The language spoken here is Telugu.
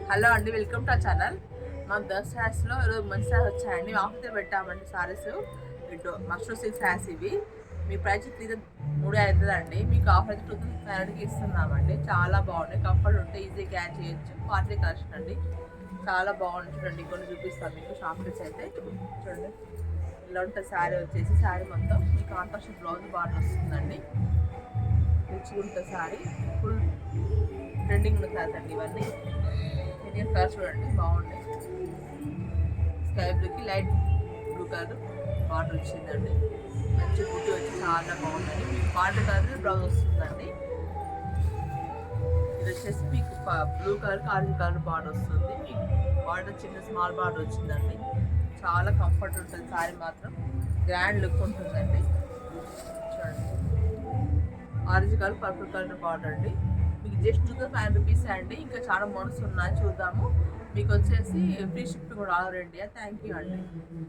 హలో అండి, వెల్కమ్ టు ఆ ఛానల్. మా దసరాస్లో ఈరోజు మంచి సారీస్ వచ్చాయండి. ఆఫర్ పెట్టామండి సారీస్. ఇటు మష్రూమ్ సిల్క్ సారీస్ ఇవి. మీ ప్రైస్ 3 అవుతుందండి. మీకు ఆఫర్ అయితే 2500కి ఇస్తున్నామండి. చాలా బాగున్నాయి, కంఫర్ట్ ఉంటాయి, ఈజీ క్యాచ్ చేయొచ్చు. పార్టీ కలెక్షన్ అండి, చాలా బాగుంటుంది. చూడండి, కొన్ని చూపిస్తాను మీకు షాప్స్ అయితే. చూడండి, ఇలా ఉంటుంది శారీ వచ్చేసి. శారీ మొత్తం మీకు కాంట్రాస్ట్ బ్లౌజ్ బార్డర్ వస్తుందండి. రిచ్గా ఉంటుంది శారీ. ఫుల్ ట్రెండింగ్ ఉన్న శారీస్ అండి ఇవన్నీ. ఇండియన్ కలర్ చూడండి, బాగుంటాయి. స్కై బ్లూకి లైట్ బ్లూ కలర్ బార్డర్ వచ్చిందండి. మంచి బుట్టి వచ్చి చాలా బాగుందండి. మీకు బార్డర్ కలర్ బ్లౌజ్ వస్తుందండి. ఇది వచ్చేసి మీకు blue colour orange colour border వస్తుంది. మీకు బార్డర్ చిన్న స్మాల్ బార్డర్ వచ్చిందండి. చాలా కంఫర్ట్ ఉంటుంది శారీ మాత్రం. గ్రాండ్ లుక్ ఉంటుందండి. చూడండి, orange colour purple colour border అండి. మీకు జస్ట్ 2500 రూపీస్ అండి. ఇంకా చాలా మోడల్స్ ఉన్నాయి, చూద్దాము. మీకు వచ్చేసి ఫ్రీ షిప్పింగ్ కూడా all over India. Thank you అండి.